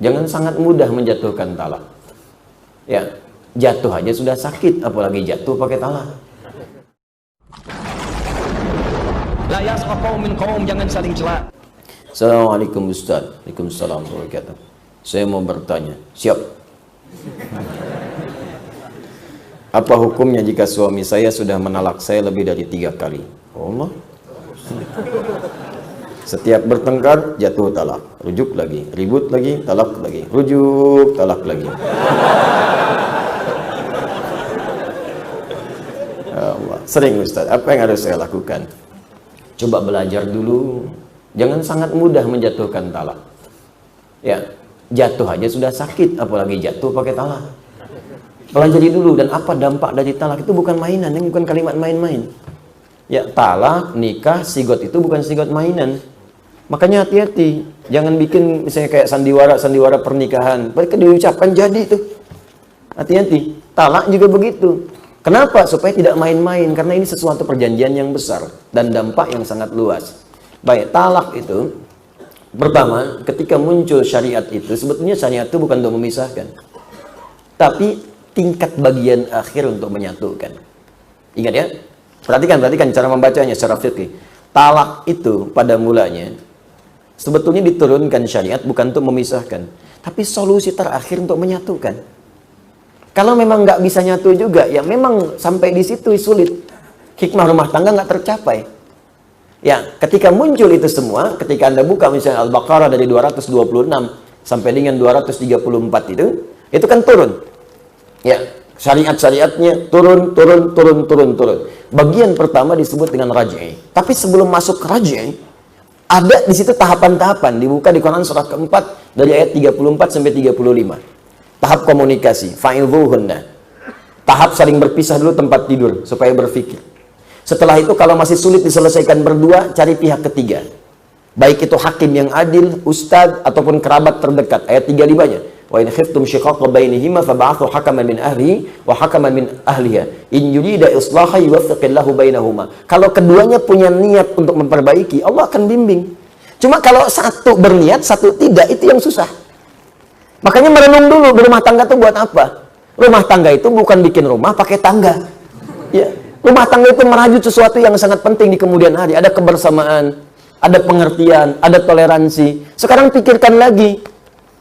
jangan sangat mudah menjatuhkan talak. Ya, jatuh aja sudah sakit, apalagi jatuh pakai talak. La yasqa min qaum, jangan saling cela. Assalamualaikum Ustaz. Waalaikumsalam warahmatullahi wabarakatuh. Saya mau bertanya. Siap. Apa hukumnya jika suami saya sudah menalak saya lebih dari 3 kali? Allah. Setiap bertengkar jatuh talak, rujuk lagi, ribut lagi, talak lagi, rujuk, talak lagi. Allah. Sering Ustaz, apa yang harus saya lakukan? Coba belajar dulu. Jangan sangat mudah menjatuhkan talak. Ya, jatuh aja sudah sakit, apalagi jatuh pakai talak. Pelajari dulu, dan apa dampak dari talak itu bukan mainan, yang bukan kalimat main-main. Ya, talak, nikah, sigot itu bukan sigot mainan. Makanya hati-hati, jangan bikin misalnya kayak sandiwara pernikahan. Mereka diucapkan jadi itu. Hati-hati, talak juga begitu. Kenapa? Supaya tidak main-main, karena ini sesuatu perjanjian yang besar dan dampak yang sangat luas. Baik, talak itu pertama, ketika muncul syariat itu, sebetulnya syariat itu bukan untuk memisahkan, tapi tingkat bagian akhir untuk menyatukan. Ingat ya, perhatikan cara membacanya secara fikih. Talak itu pada mulanya sebetulnya diturunkan syariat bukan untuk memisahkan, tapi solusi terakhir untuk menyatukan. Kalau memang nggak bisa nyatu juga, ya memang sampai di situ sulit. Hikmah rumah tangga nggak tercapai. Ya, ketika muncul itu semua, ketika Anda buka misalnya Al-Baqarah dari 226 sampai dengan 234 itu kan turun. Ya, syariat-syariatnya turun. Bagian pertama disebut dengan raj'i. Tapi sebelum masuk ke raj'i, ada di situ tahapan-tahapan, dibuka di Quran surah keempat dari ayat 34 sampai 35. Tahap komunikasi, fa'idhuhunna. Tahap saling berpisah dulu tempat tidur supaya berpikir. Setelah itu kalau masih sulit diselesaikan berdua, cari pihak ketiga. Baik itu hakim yang adil, ustadz ataupun kerabat terdekat. Ayat 35-nya. Wa in khiftum shiqaqa bainihima fab'athu hakaman min ahlihi wa hakaman min ahliha in yurida islaha yuwaffiqillahu bainahuma. Kalau keduanya punya niat untuk memperbaiki, Allah akan bimbing. Cuma kalau satu berniat, satu tidak, itu yang susah. Makanya merenung dulu, berumah tangga itu buat apa? Rumah tangga itu bukan bikin rumah pakai tangga. Ya, rumah tangga itu merajut sesuatu yang sangat penting di kemudian hari. Ada kebersamaan, ada pengertian, ada toleransi. Sekarang pikirkan lagi.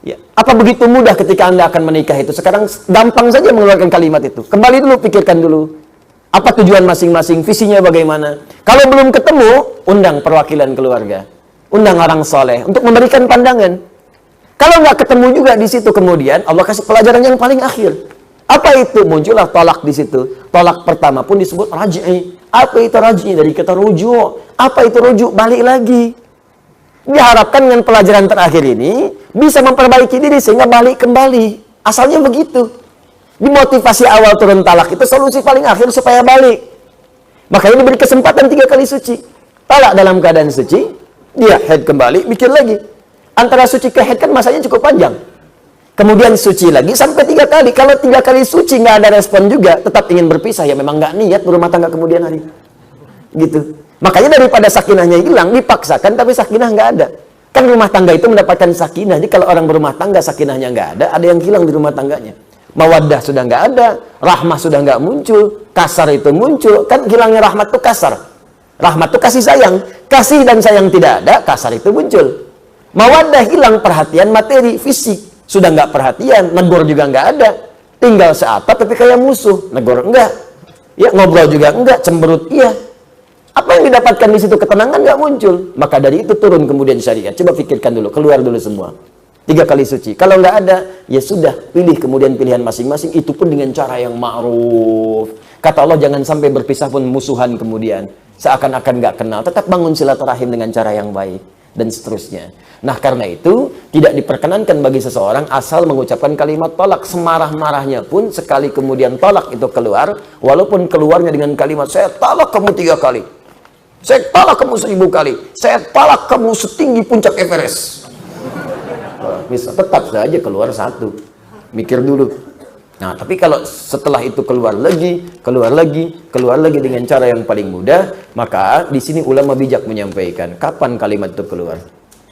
Ya, apa begitu mudah ketika Anda akan menikah itu? Sekarang gampang saja mengeluarkan kalimat itu. Kembali dulu, pikirkan dulu. Apa tujuan masing-masing, visinya bagaimana? Kalau belum ketemu, undang perwakilan keluarga. Undang orang soleh untuk memberikan pandangan. Kalau nggak ketemu juga di situ, kemudian Allah kasih pelajaran yang paling akhir. Apa itu? Muncullah tolak di situ. Tolak pertama pun disebut raj'i. Apa itu raj'i? Dari kata rujuk. Apa itu rujuk? Balik lagi. Diharapkan dengan pelajaran terakhir ini bisa memperbaiki diri sehingga balik kembali. Asalnya begitu. Di motivasi awal turun talak itu solusi paling akhir supaya balik. Makanya diberi kesempatan 3 kali suci. Talak dalam keadaan suci, dia head kembali, mikir lagi. Antara suci ke head kan masanya cukup panjang. Kemudian suci lagi sampai 3 kali. Kalau 3 kali suci nggak ada respon juga, tetap ingin berpisah, ya memang nggak niat berumah tangga kemudian hari. Gitu. Makanya daripada sakinahnya hilang, dipaksakan tapi sakinah nggak ada. Kan rumah tangga itu mendapatkan sakinah. Jadi kalau orang berumah tangga sakinahnya nggak ada yang hilang di rumah tangganya. Mawaddah sudah nggak ada, rahmah sudah nggak muncul, kasar itu muncul. Kan hilangnya rahmat itu kasar. Rahmat itu kasih sayang. Kasih dan sayang tidak ada, kasar itu muncul. Mawaddah hilang, perhatian materi, fisik. Sudah nggak perhatian, negor juga nggak ada. Tinggal seatap tapi kayak musuh. Negor enggak. Ya, ngobrol juga enggak, cemberut iya. Apa yang didapatkan di situ? Ketenangan nggak muncul. Maka dari itu turun kemudian syariat. Coba pikirkan dulu, keluar dulu semua. 3 kali suci. Kalau nggak ada, ya sudah, pilih kemudian pilihan masing-masing. Itu pun dengan cara yang ma'ruf. Kata Allah, jangan sampai berpisah pun musuhan kemudian. Seakan-akan nggak kenal. Tetap bangun silaturahim dengan cara yang baik. Dan seterusnya. Nah, karena itu tidak diperkenankan bagi seseorang asal mengucapkan kalimat tolak. Semarah-marahnya pun sekali kemudian tolak itu keluar, walaupun keluarnya dengan kalimat saya talak kamu 3 kali, saya talak kamu 1000 kali, saya talak kamu setinggi puncak Everest, bisa tetap saja keluar satu. Mikir dulu. Nah, tapi kalau setelah itu keluar lagi dengan cara yang paling mudah, maka di sini ulama bijak menyampaikan kapan kalimat itu keluar.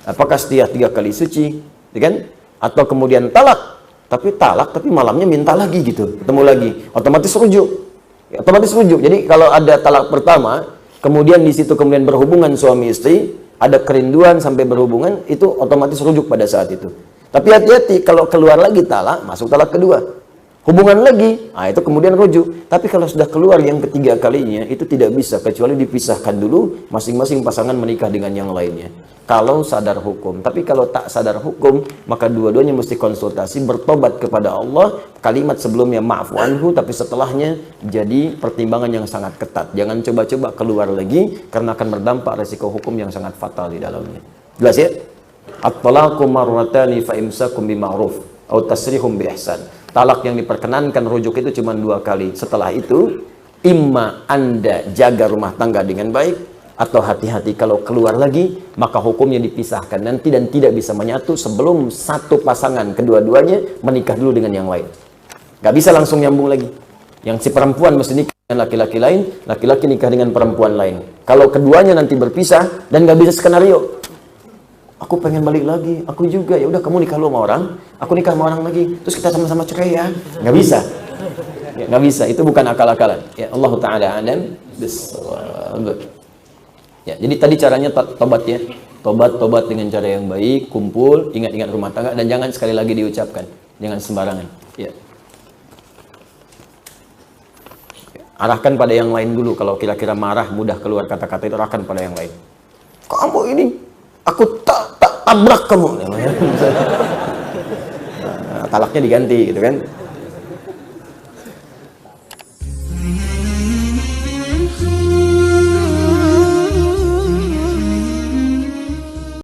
Apakah setiap 3 kali suci, kan? Atau kemudian talak tapi malamnya minta lagi gitu, ketemu lagi, otomatis rujuk. Ya, otomatis rujuk. Jadi kalau ada talak pertama, kemudian di situ kemudian berhubungan suami istri, ada kerinduan sampai berhubungan, itu otomatis rujuk pada saat itu. Tapi hati-hati kalau keluar lagi talak, masuk talak kedua. Hubungan lagi, itu kemudian rujuk. Tapi kalau sudah keluar yang ketiga kalinya, itu tidak bisa, kecuali dipisahkan dulu, masing-masing pasangan menikah dengan yang lainnya. Kalau sadar hukum. Tapi kalau tak sadar hukum, maka dua-duanya mesti konsultasi, bertobat kepada Allah. Kalimat sebelumnya ma'fu anhu, tapi setelahnya jadi pertimbangan yang sangat ketat. Jangan coba-coba keluar lagi, karena akan berdampak resiko hukum yang sangat fatal di dalamnya. Jelas ya? At-talaqu marratani fa imsakum bima'ruf atau tasrihum bi ihsan. Talak yang diperkenankan rujuk itu cuma 2 kali. Setelah itu, imma Anda jaga rumah tangga dengan baik, atau hati-hati kalau keluar lagi, maka hukumnya dipisahkan nanti dan tidak bisa menyatu sebelum satu pasangan kedua-duanya menikah dulu dengan yang lain. Gak bisa langsung nyambung lagi. Yang si perempuan mesti nikah dengan laki-laki lain, laki-laki nikah dengan perempuan lain. Kalau keduanya nanti berpisah dan gak bisa skenario, aku pengen balik lagi, aku juga, ya udah kamu nikah lu sama orang, aku nikah sama orang lagi, terus kita sama-sama cerai ya. Nggak bisa. Ya, nggak bisa, itu bukan akal-akalan. Ya, Allah Ta'ala alam bisawab. Ya, jadi tadi caranya tobat ya. Tobat dengan cara yang baik, kumpul, ingat-ingat rumah tangga, dan jangan sekali lagi diucapkan. Jangan sembarangan. Ya. Arahkan pada yang lain dulu. Kalau kira-kira marah, mudah keluar kata-kata itu, arahkan pada yang lain. Kamu ini, aku tak tabrak kamu. Talaknya diganti gitu kan.